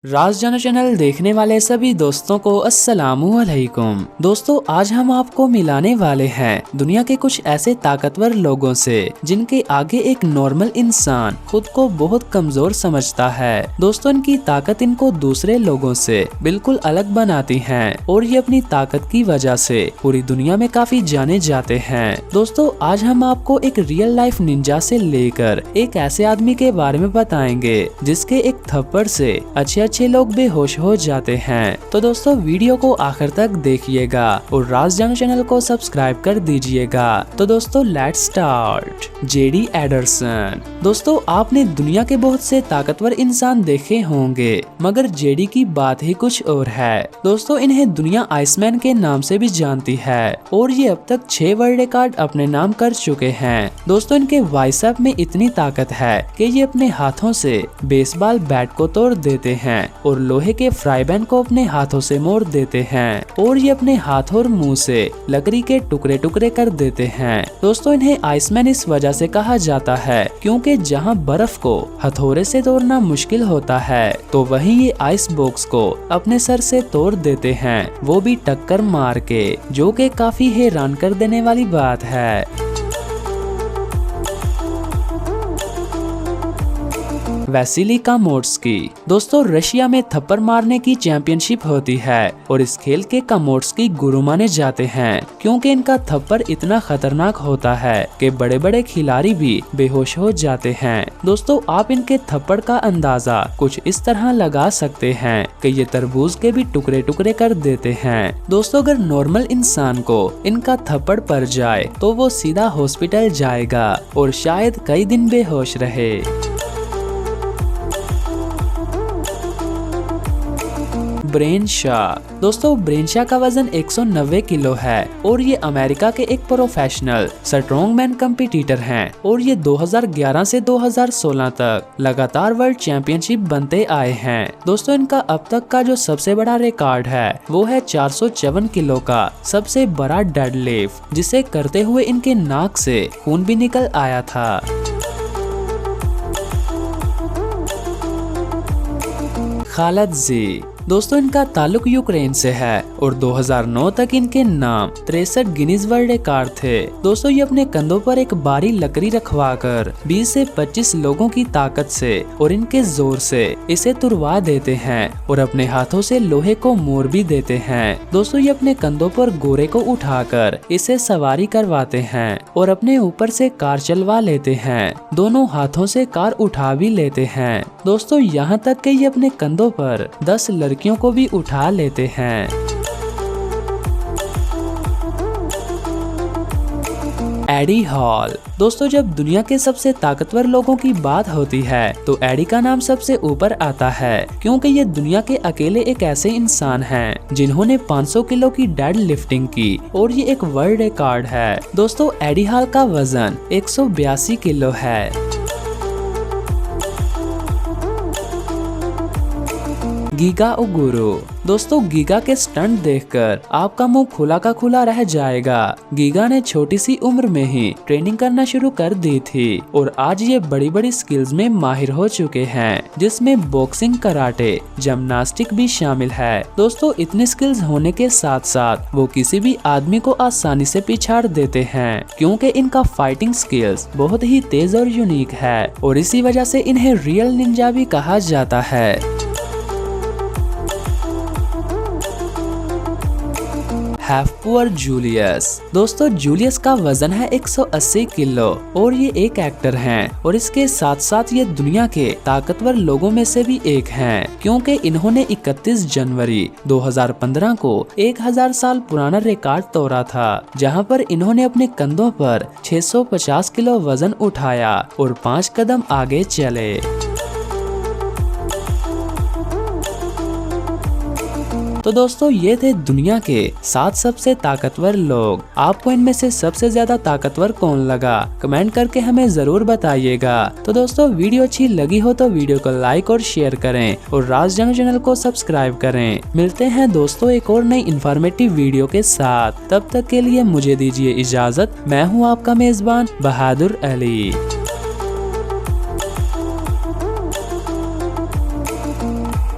राज जानो चैनल देखने वाले सभी दोस्तों को अस्सलामु अलैकुम। दोस्तों आज हम आपको मिलाने वाले हैं दुनिया के कुछ ऐसे ताकतवर लोगों से जिनके आगे एक नॉर्मल इंसान खुद को बहुत कमजोर समझता है। दोस्तों इनकी ताकत इनको दूसरे लोगों से बिल्कुल अलग बनाती है और ये अपनी ताकत की वजह से पूरी दुनिया में काफी जाने जाते हैं। दोस्तों आज हम आपको एक रियल लाइफ निंजा से लेकर एक ऐसे आदमी के बारे में बताएंगे जिसके एक थप्पड़ से अच्छे लोग बेहोश हो जाते हैं। तो दोस्तों वीडियो को आखिर तक देखिएगा और राज जानो चैनल को सब्सक्राइब कर दीजिएगा। तो दोस्तों लेट्स स्टार्ट। JD Anderson. दोस्तों आपने दुनिया के बहुत से ताकतवर इंसान देखे होंगे मगर जेडी की बात ही कुछ और है। दोस्तों इन्हें दुनिया आइसमैन के नाम से भी जानती है और ये अब तक 6 वर्ल्ड रिकॉर्ड अपने नाम कर चुके हैं। दोस्तों इनके बाइसेप में इतनी ताकत है कि ये अपने हाथों से बेसबॉल बैट को तोड़ देते हैं और लोहे के फ्राई पैन को अपने हाथों से मोड़ देते हैं और ये अपने हाथ और मुंह से लकड़ी के टुकड़े टुकड़े कर देते हैं। दोस्तों इन्हें आइसमैन इस वजह से कहा जाता है क्योंकि जहां बर्फ को हथौड़े से तोड़ना मुश्किल होता है तो वहीं ये आइस बॉक्स को अपने सर से तोड़ देते हैं, वो भी टक्कर मार के, जो कि काफी हैरान कर देने वाली बात है। वैसिली कामोट्स्की। दोस्तों रशिया में थप्पड़ मारने की चैंपियनशिप होती है और इस खेल के कामोट्स्की गुरु माने जाते हैं क्योंकि इनका थप्पड़ इतना खतरनाक होता है कि बड़े बड़े खिलाड़ी भी बेहोश हो जाते हैं। दोस्तों आप इनके थप्पड़ का अंदाजा कुछ इस तरह लगा सकते हैं कि ये तरबूज के भी टुकड़े टुकड़े कर देते हैं। दोस्तों अगर नॉर्मल इंसान को इनका थप्पड़ पड़ जाए तो वो सीधा हॉस्पिटल जाएगा और शायद कई दिन बेहोश रहे। ब्रेन शॉ। दोस्तों ब्रेन शॉ का वजन 190 किलो है और ये अमेरिका के एक प्रोफेशनल स्ट्रॉन्गमैन कंपटीटर हैं और ये 2011 से 2016 तक लगातार वर्ल्ड चैंपियनशिप बनते आए हैं। दोस्तों इनका अब तक का जो सबसे बड़ा रिकॉर्ड है वो है 454 किलो का सबसे बड़ा डेडलिफ्ट, जिसे करते हुए इनके नाक से खून भी निकल आया था। खालिद जी। दोस्तों इनका ताल्लुक यूक्रेन से है और 2009 तक इनके नाम 63 गिनीज वर्ल्ड रिकॉर्ड थे। दोस्तों ये अपने कंधों पर एक भारी लकड़ी रखवाकर 20 से 25 लोगों की ताकत से और इनके जोर से इसे तुड़वा देते हैं और अपने हाथों से लोहे को मोड़ भी देते हैं। दोस्तों ये अपने कंधों पर गोरे को उठाकर इसे सवारी करवाते हैं और अपने ऊपर से कार चलवा लेते हैं। दोनों हाथों से कार उठा भी लेते हैं। दोस्तों यहाँ तक कि ये अपने कंधों पर 10 लड़कियों को भी उठा लेते हैं। एडी हॉल। दोस्तों जब दुनिया के सबसे ताकतवर लोगों की बात होती है तो एडी का नाम सबसे ऊपर आता है क्योंकि ये दुनिया के अकेले एक ऐसे इंसान हैं जिन्होंने 500 किलो की डेड लिफ्टिंग की और ये एक वर्ल्ड रिकॉर्ड है। दोस्तों एडी हॉल का वजन 182 किलो है। गीगा उगुरू। दोस्तों गीगा के स्टंट देखकर आपका मुंह खुला का खुला रह जाएगा। गीगा ने छोटी सी उम्र में ही ट्रेनिंग करना शुरू कर दी थी और आज ये बड़ी बड़ी स्किल्स में माहिर हो चुके हैं जिसमें बॉक्सिंग, कराटे, जिम्नास्टिक भी शामिल है। दोस्तों इतनी स्किल्स होने के साथ साथ वो किसी भी आदमी को आसानी से पिछाड़ देते हैं क्योंकि इनका फाइटिंग स्किल्स बहुत ही तेज और यूनिक है और इसी वजह से इन्हें रियल निंजा भी कहा जाता है। हैफपुअर जूलियस। दोस्तों जूलियस का वजन है 180 किलो और ये एक एक्टर हैं और इसके साथ साथ ये दुनिया के ताकतवर लोगों में से भी एक हैं क्योंकि इन्होंने 31 जनवरी 2015 को 1000 साल पुराना रिकॉर्ड तोड़ा था जहां पर इन्होंने अपने कंधों पर 650 किलो वजन उठाया और 5 कदम आगे चले। तो दोस्तों ये थे दुनिया के 7 सबसे ताकतवर लोग। आपको इनमें से सबसे ज्यादा ताकतवर कौन लगा कमेंट करके हमें जरूर बताइएगा। तो दोस्तों वीडियो अच्छी लगी हो तो वीडियो को लाइक और शेयर करें और राज जानो चैनल को सब्सक्राइब करें। मिलते हैं दोस्तों एक और नई इन्फॉर्मेटिव वीडियो के साथ। तब तक के लिए मुझे दीजिए इजाजत। मैं हूँ आपका मेजबान बहादुर अली।